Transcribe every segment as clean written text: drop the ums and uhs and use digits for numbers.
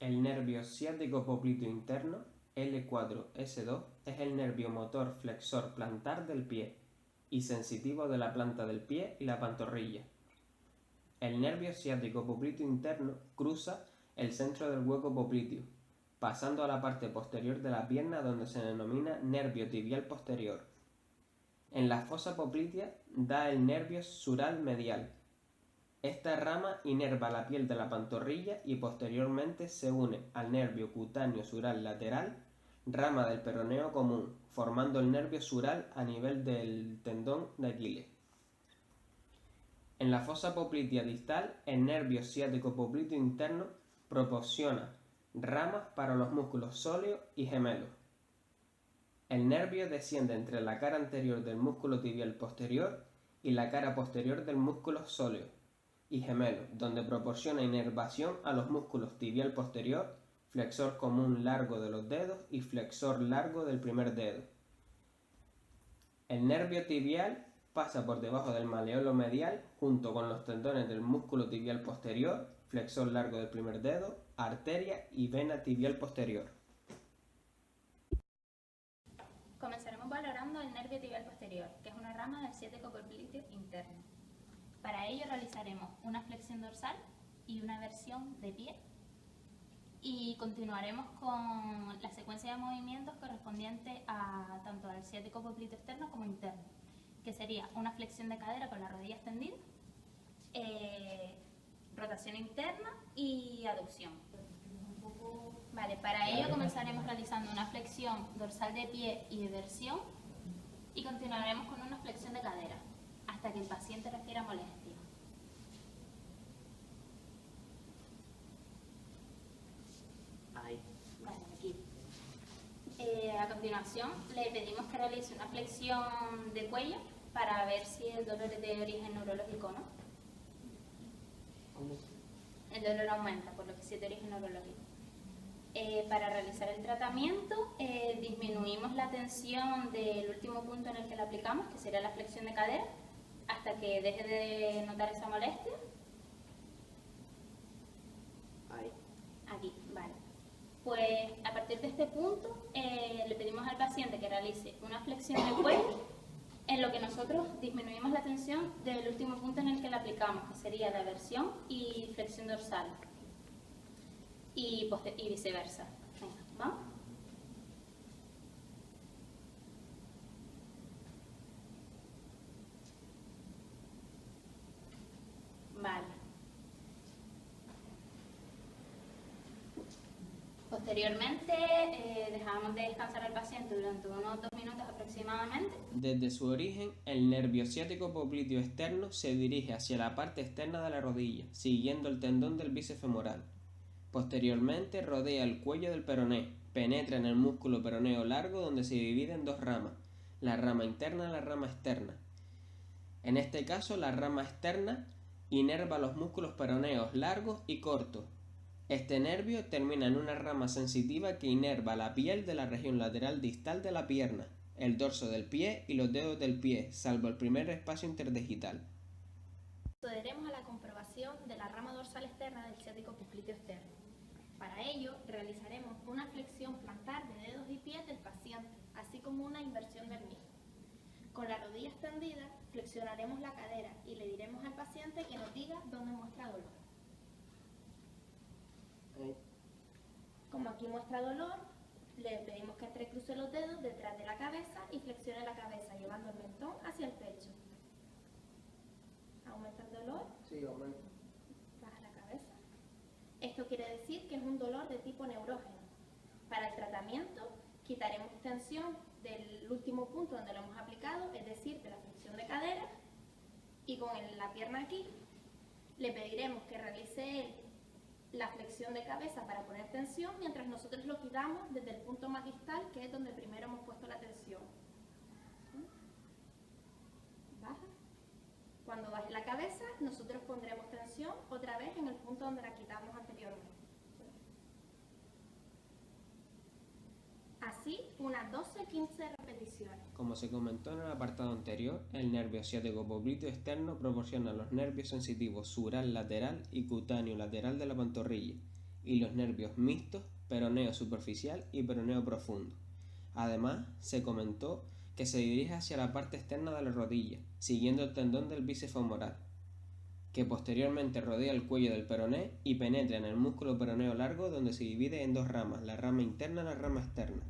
El nervio ciático popliteo interno, L4-S2, es el nervio motor flexor plantar del pie y sensitivo de la planta del pie y la pantorrilla. El nervio ciático popliteo interno cruza el centro del hueco popliteo, pasando a la parte posterior de la pierna donde se denomina nervio tibial posterior. En la fosa poplitea da el nervio sural medial. Esta rama inerva la piel de la pantorrilla y posteriormente se une al nervio cutáneo sural lateral, rama del peroneo común, formando el nervio sural a nivel del tendón de Aquiles. En la fosa poplitea distal, el nervio ciático popliteo interno proporciona ramas para los músculos sóleo y gemelos. El nervio desciende entre la cara anterior del músculo tibial posterior y la cara posterior del músculo sóleo y gemelo, donde proporciona inervación a los músculos tibial posterior, flexor común largo de los dedos y flexor largo del primer dedo. El nervio tibial pasa por debajo del maleolo medial junto con los tendones del músculo tibial posterior, flexor largo del primer dedo, arteria y vena tibial posterior. Comenzaremos valorando el nervio tibial posterior, que es una rama del ciático popliteo interno. Para ello realizaremos una flexión dorsal y una versión de pie y continuaremos con la secuencia de movimientos correspondiente a tanto al ciático popliteo externo como interno, que sería una flexión de cadera con la rodilla extendida, rotación interna y aducción. Vale, para ello comenzaremos realizando una flexión dorsal de pie y de versión y continuaremos con una flexión de cadera hasta que el paciente refiera molestia. Ahí. Vale, aquí. A continuación le pedimos que realice una flexión de cuello para ver si el dolor es de origen neurológico o no. ¿Cómo? El dolor aumenta, por lo que sí es de origen neurológico. Para realizar el tratamiento disminuimos la tensión del último punto en el que la aplicamos, que sería la flexión de cadera, hasta que deje de notar esa molestia. Ahí. Aquí, vale. Pues a partir de este punto le pedimos al paciente que realice una flexión de cuello, en lo que nosotros disminuimos la tensión del último punto en el que la aplicamos, que sería la versión y flexión dorsal. Y viceversa. Venga, ¿vamos? Vale. Posteriormente dejamos de descansar al paciente durante unos 2 minutos aproximadamente. Desde su origen, el nervio ciático popliteo externo se dirige hacia la parte externa de la rodilla, siguiendo el tendón del bíceps femoral. Posteriormente rodea el cuello del peroneo, penetra en el músculo peroneo largo donde se divide en dos ramas, la rama interna y la rama externa. En este caso, la rama externa inerva los músculos peroneos largos y cortos. Este nervio termina en una rama sensitiva que inerva la piel de la región lateral distal de la pierna, el dorso del pie y los dedos del pie, salvo el primer espacio interdigital. Procederemos a la comprobación de la rama dorsal externa del ciático popliteo externo. Para ello, realizaremos una flexión plantar de dedos y pies del paciente, así como una inversión del mismo. Con la rodilla extendida, flexionaremos la cadera y le diremos al paciente que nos diga dónde muestra dolor. Ahí. Como aquí muestra dolor, le pedimos que entrecruce los dedos detrás de la cabeza y flexione la cabeza, llevando el mentón hacia el pecho. ¿Aumenta el dolor? Sí, aumenta. Baja la cabeza. Esto quiere decir que es un dolor de tipo neurógeno. Para el tratamiento, quitaremos tensión del último punto donde lo hemos aplicado, es decir, de la flexión de cadera, y con la pierna aquí, le pediremos que realice él la flexión de cabeza para poner tensión, mientras nosotros lo quitamos desde el punto más distal, que es donde primero hemos puesto la tensión. Baja. Cuando baje la cabeza, nosotros pondremos tensión otra vez en el punto donde la quitamos anteriormente. Así, unas 12-15 repeticiones. Como se comentó en el apartado anterior, el nervio ciático popliteo externo proporciona los nervios sensitivos sural lateral y cutáneo lateral de la pantorrilla y los nervios mixtos, peroneo superficial y peroneo profundo. Además, se comentó que se dirige hacia la parte externa de la rodilla, siguiendo el tendón del bíceps femoral, que posteriormente rodea el cuello del peroné y penetra en el músculo peroneo largo, donde se divide en dos ramas, la rama interna y la rama externa.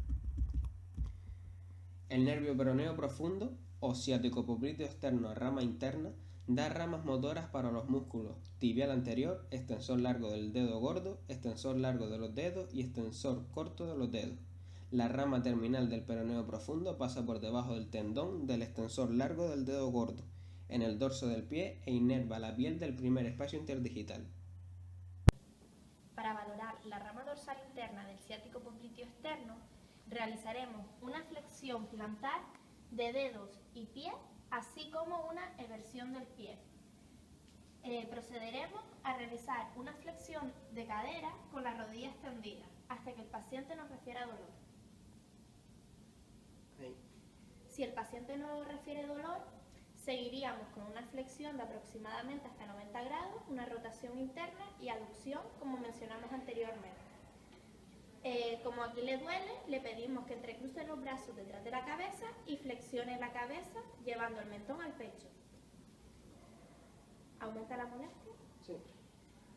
El nervio peroneo profundo o ciático-popliteo externo, rama interna, da ramas motoras para los músculos tibial anterior, extensor largo del dedo gordo, extensor largo de los dedos y extensor corto de los dedos. La rama terminal del peroneo profundo pasa por debajo del tendón del extensor largo del dedo gordo, en el dorso del pie e inerva la piel del primer espacio interdigital. Para valorar la rama dorsal interna del ciático popliteo externo, realizaremos una flexión plantar de dedos y pie, así como una eversión del pie. Procederemos a realizar una flexión de cadera con la rodilla extendida, hasta que el paciente nos refiera dolor. Ahí. Si el paciente no refiere dolor, seguiríamos con una flexión de aproximadamente hasta 90 grados, una rotación interna y aducción, como mencionamos anteriormente. Como aquí le duele, le pedimos que entrecruce los brazos detrás de la cabeza y flexione la cabeza llevando el mentón al pecho. ¿Aumenta la molestia? Sí.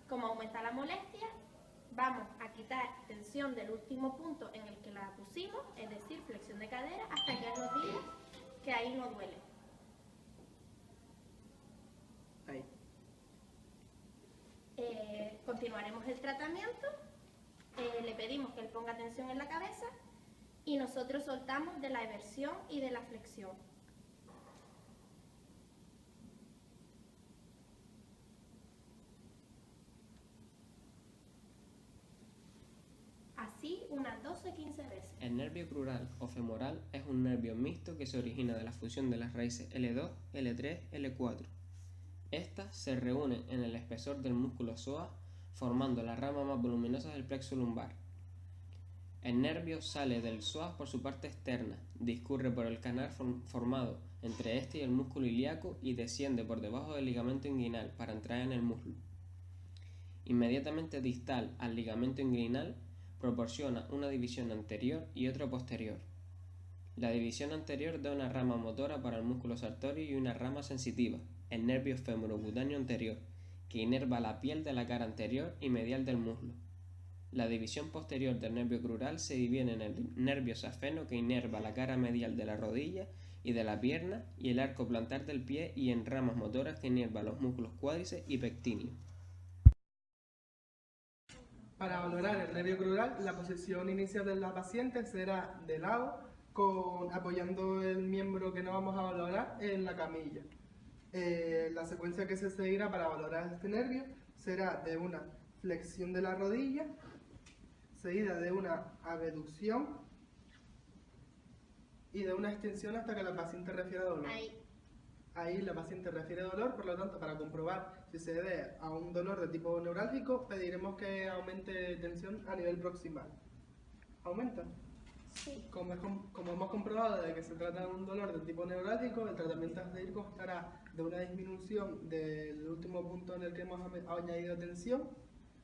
Como aumenta la molestia, vamos a quitar tensión del último punto en el que la pusimos, es decir, flexión de cadera, hasta que nos diga que ahí no duele. Ahí. Continuaremos el tratamiento, le pedimos que él ponga tensión en la cabeza y nosotros soltamos de la eversión y de la flexión. Así unas 12-15 veces. El nervio crural o femoral es un nervio mixto que se origina de la fusión de las raíces L2, L3, L4. Estas se reúnen en el espesor del músculo psoas, formando la rama más voluminosa del plexo lumbar. El nervio sale del psoas por su parte externa, discurre por el canal formado entre este y el músculo ilíaco y desciende por debajo del ligamento inguinal para entrar en el muslo. Inmediatamente distal al ligamento inguinal, proporciona una división anterior y otra posterior. La división anterior da una rama motora para el músculo sartorio y una rama sensitiva, el nervio femorocutáneo anterior, que inerva la piel de la cara anterior y medial del muslo. La división posterior del nervio crural se divide en el nervio safeno, que inerva la cara medial de la rodilla y de la pierna y el arco plantar del pie, y en ramas motoras que inerva los músculos cuádriceps y pectíneo. Para valorar el nervio crural, la posición inicial de la paciente será de lado, apoyando el miembro que no vamos a valorar en la camilla. La secuencia que se seguirá para valorar este nervio será de una flexión de la rodilla, seguida de una abducción y de una extensión hasta que la paciente refiera dolor. Ahí la paciente refiere dolor, por lo tanto, para comprobar si se debe a un dolor de tipo neurálgico, pediremos que aumente tensión a nivel proximal. ¿Aumenta? Sí. Como hemos comprobado de que se trata de un dolor de tipo neurálgico, el tratamiento a seguir constará de una disminución del último punto en el que hemos añadido tensión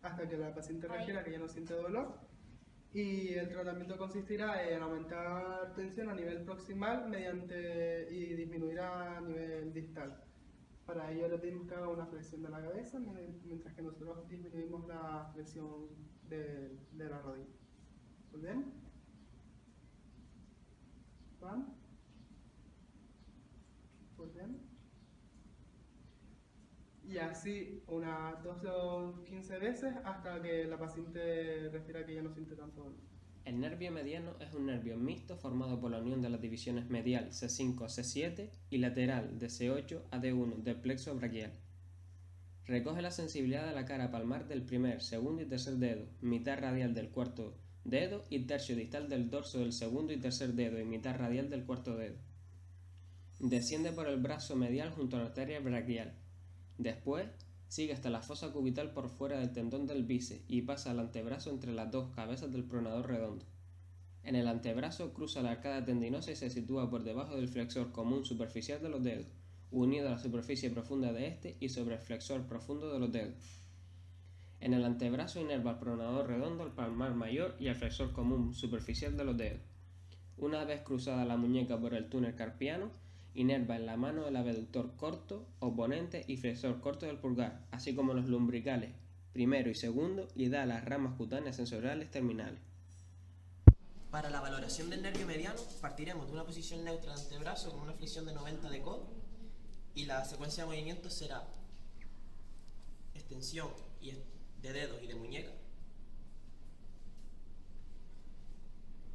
hasta que la paciente refiera que ya no siente dolor, y el tratamiento consistirá en aumentar tensión a nivel proximal y disminuirá a nivel distal. Para ello le pedimos que haga una flexión de la cabeza, mientras que nosotros disminuimos la flexión de la rodilla. ¿Volvemos? ¿Van? ¿Volvemos? Y así unas 12 o 15 veces hasta que la paciente refiera que ya no siente tanto dolor. El nervio mediano es un nervio mixto formado por la unión de las divisiones medial C5 a C7 y lateral de C8 a D1 del plexo braquial. Recoge la sensibilidad de la cara palmar del primer, segundo y tercer dedo, mitad radial del cuarto dedo y tercio distal del dorso del segundo y tercer dedo y mitad radial del cuarto dedo. Desciende por el brazo medial junto a la arteria braquial. Después, sigue hasta la fosa cubital por fuera del tendón del bíceps y pasa al antebrazo entre las dos cabezas del pronador redondo. En el antebrazo cruza la arcada tendinosa y se sitúa por debajo del flexor común superficial de los dedos, unido a la superficie profunda de este y sobre el flexor profundo de los dedos. En el antebrazo inerva el pronador redondo, el palmar mayor y el flexor común superficial de los dedos. Una vez cruzada la muñeca por el túnel carpiano, inerva en la mano el abductor corto, oponente y flexor corto del pulgar, así como los lumbricales primero y segundo, y da las ramas cutáneas sensoriales terminales. Para la valoración del nervio mediano, partiremos de una posición neutra de antebrazo con una flexión de 90 de codo, y la secuencia de movimientos será extensión de dedos y de muñeca.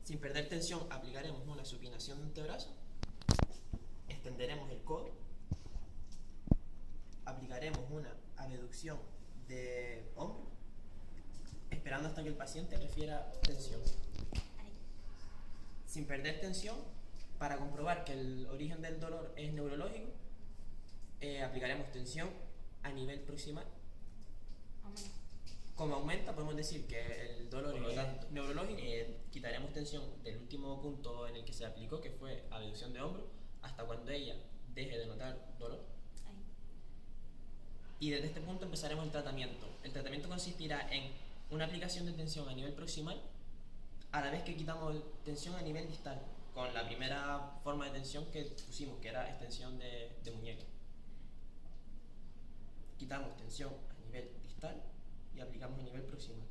Sin perder tensión, aplicaremos una supinación de antebrazo, extenderemos el codo, aplicaremos una abducción de hombro, esperando hasta que el paciente refiera tensión. Sin perder tensión, para comprobar que el origen del dolor es neurológico, aplicaremos tensión a nivel proximal. Como aumenta, podemos decir que el dolor es neurológico. Quitaremos tensión del último punto en el que se aplicó, que fue abducción de hombro, hasta cuando ella deje de notar dolor. Y desde este punto empezaremos el tratamiento. El tratamiento consistirá en una aplicación de tensión a nivel proximal, a la vez que quitamos tensión a nivel distal, con la primera forma de tensión que pusimos, que era extensión de muñeca. Quitamos tensión a nivel distal y aplicamos a nivel proximal.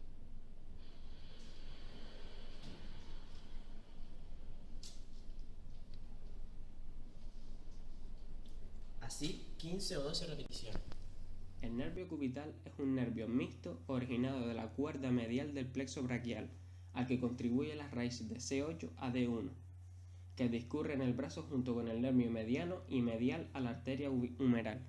Así, 15 o 12 repeticiones. El nervio cubital es un nervio mixto originado de la cuerda medial del plexo braquial, al que contribuye las raíces de C8 a D1, que discurre en el brazo junto con el nervio mediano y medial a la arteria humeral,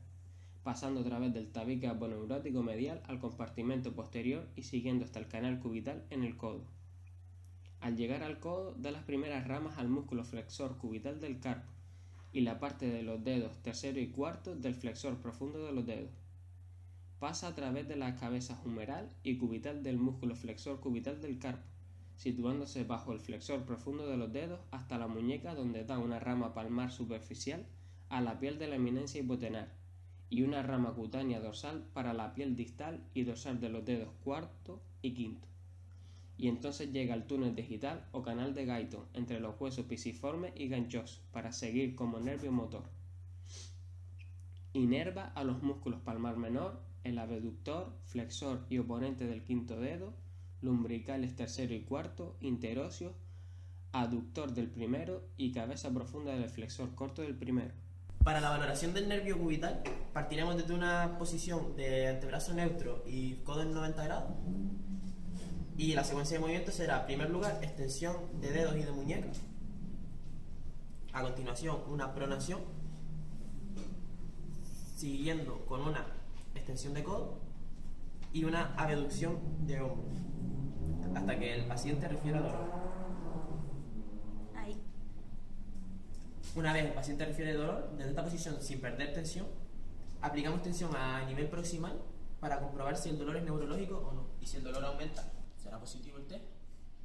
pasando a través del tabique aponeurótico medial al compartimento posterior y siguiendo hasta el canal cubital en el codo. Al llegar al codo, da las primeras ramas al músculo flexor cubital del carpo y la parte de los dedos tercero y cuarto del flexor profundo de los dedos. Pasa a través de las cabezas humeral y cubital del músculo flexor cubital del carpo, situándose bajo el flexor profundo de los dedos hasta la muñeca, donde da una rama palmar superficial a la piel de la eminencia hipotenar y una rama cutánea dorsal para la piel distal y dorsal de los dedos cuarto y quinto. Y entonces llega al túnel digital o canal de Guyton entre los huesos pisiformes y ganchosos para seguir como nervio motor. Inerva a los músculos palmar menor, el abductor, flexor y oponente del quinto dedo, lumbricales tercero y cuarto, interóseos, aductor del primero y cabeza profunda del flexor corto del primero. Para la valoración del nervio cubital, partiremos desde una posición de antebrazo neutro y codo en 90 grados. Y la secuencia de movimientos será, en primer lugar, extensión de dedos y de muñeca. A continuación, una pronación, siguiendo con una extensión de codo y una abducción de hombro, hasta que el paciente refiera dolor. Ahí. Una vez el paciente refiere dolor, desde esta posición, sin perder tensión, aplicamos tensión a nivel proximal para comprobar si el dolor es neurológico o no. Y si el dolor aumenta, será positivo el test.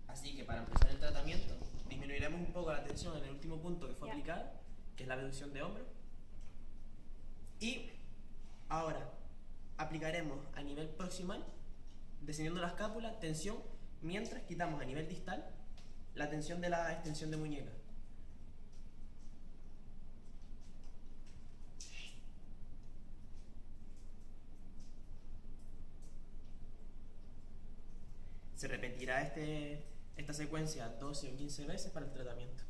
Así que para empezar el tratamiento, disminuiremos un poco la tensión en el último punto que fue aplicado, que es la abducción de hombro. Y ahora aplicaremos a nivel proximal, descendiendo la escápula, tensión, mientras quitamos a nivel distal la tensión de la extensión de muñeca. Se repetirá esta secuencia 12 o 15 veces para el tratamiento.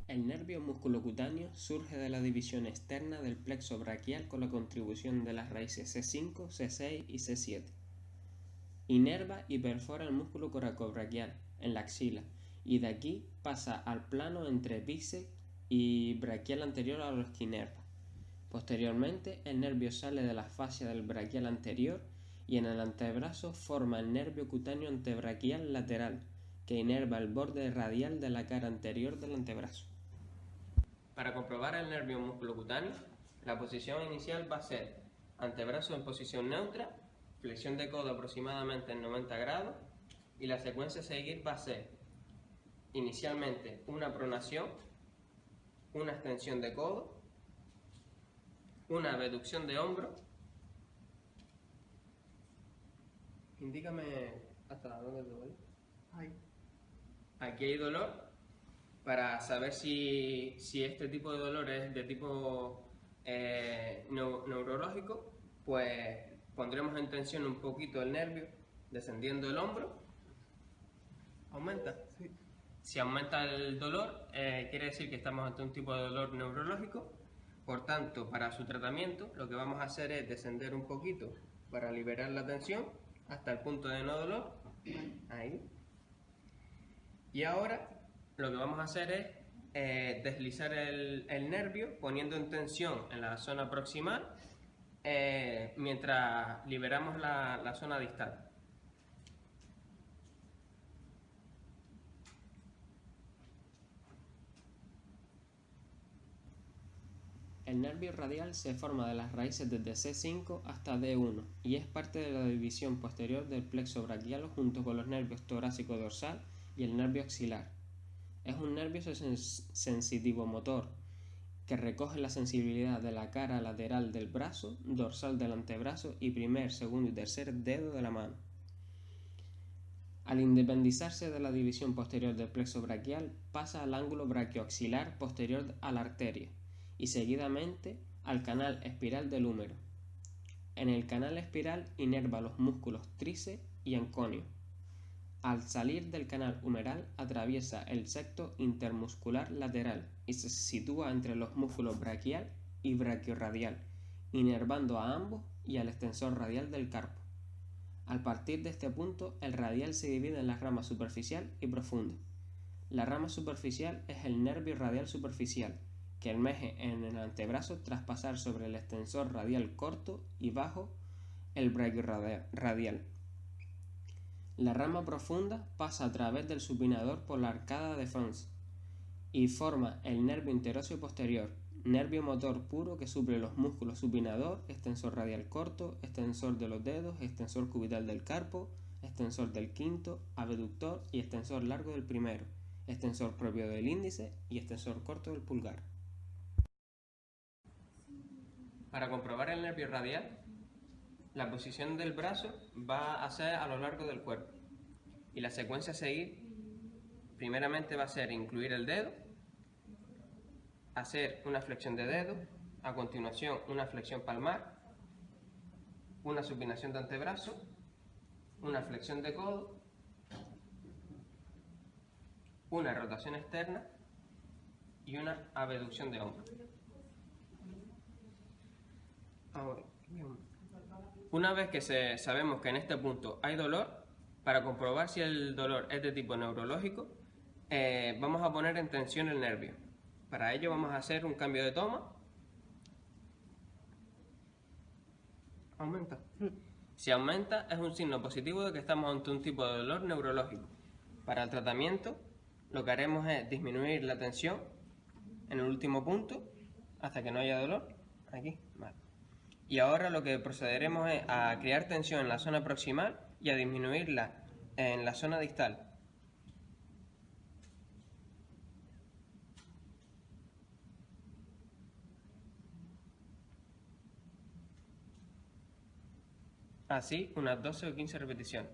El nervio musculocutáneo surge de la división externa del plexo braquial con la contribución de las raíces C5, C6 y C7. Inerva y perfora el músculo coracobraquial en la axila y de aquí pasa al plano entre bíceps y braquial anterior a los que inerva. Posteriormente, el nervio sale de la fascia del braquial anterior y en el antebrazo forma el nervio cutáneo antebraquial lateral, que inerva el borde radial de la cara anterior del antebrazo. Para comprobar el nervio musculocutáneo, la posición inicial va a ser antebrazo en posición neutra, flexión de codo aproximadamente en 90 grados, y la secuencia a seguir va a ser inicialmente una pronación, una extensión de codo, una abducción de hombro, Indícame hasta dónde te duele. Ahí. Aquí hay dolor. Para saber si este tipo de dolor es de tipo neurológico, pues pondremos en tensión un poquito el nervio, descendiendo el hombro. ¿Aumenta? Sí. Si aumenta el dolor, quiere decir que estamos ante un tipo de dolor neurológico. Por tanto, para su tratamiento, lo que vamos a hacer es descender un poquito para liberar la tensión hasta el punto de no dolor. Ahí. Y ahora lo que vamos a hacer es deslizar el nervio poniendo en tensión en la zona proximal mientras liberamos la zona distal. El nervio radial se forma de las raíces desde C5 hasta D1 y es parte de la división posterior del plexo braquial junto con los nervios torácico dorsal y el nervio axilar. Es un nervio sensitivo motor que recoge la sensibilidad de la cara lateral del brazo, dorsal del antebrazo y primer, segundo y tercer dedo de la mano. Al independizarse de la división posterior del plexo braquial, pasa al ángulo braquioaxilar posterior a la arteria y seguidamente al canal espiral del húmero. En el canal espiral inerva los músculos tríceps y anconio. Al salir del canal humeral atraviesa el septo intermuscular lateral y se sitúa entre los músculos braquial y braquiorradial, inervando a ambos y al extensor radial del carpo. Al partir de este punto, el radial se divide en la rama superficial y profunda. La rama superficial es el nervio radial superficial, que emerge en el antebrazo tras pasar sobre el extensor radial corto y bajo el braquiorradial. La rama profunda pasa a través del supinador por la arcada de Fons y forma el nervio interóseo posterior, nervio motor puro que suple los músculos supinador, extensor radial corto, extensor de los dedos, extensor cubital del carpo, extensor del quinto, abductor y extensor largo del primero, extensor propio del índice y extensor corto del pulgar. Para comprobar el nervio radial, la posición del brazo va a ser a lo largo del cuerpo y la secuencia a seguir primeramente va a ser incluir el dedo, hacer una flexión de dedo, a continuación una flexión palmar, una supinación de antebrazo, una flexión de codo, una rotación externa y una abducción de hombro. Ahora, una vez que sabemos que en este punto hay dolor, para comprobar si el dolor es de tipo neurológico, vamos a poner en tensión el nervio. Para ello vamos a hacer un cambio de toma. Aumenta. Si aumenta es un signo positivo de que estamos ante un tipo de dolor neurológico. Para el tratamiento lo que haremos es disminuir la tensión en el último punto hasta que no haya dolor. Aquí, vale. Y ahora lo que procederemos es a crear tensión en la zona proximal y a disminuirla en la zona distal. Así, unas 12 o 15 repeticiones.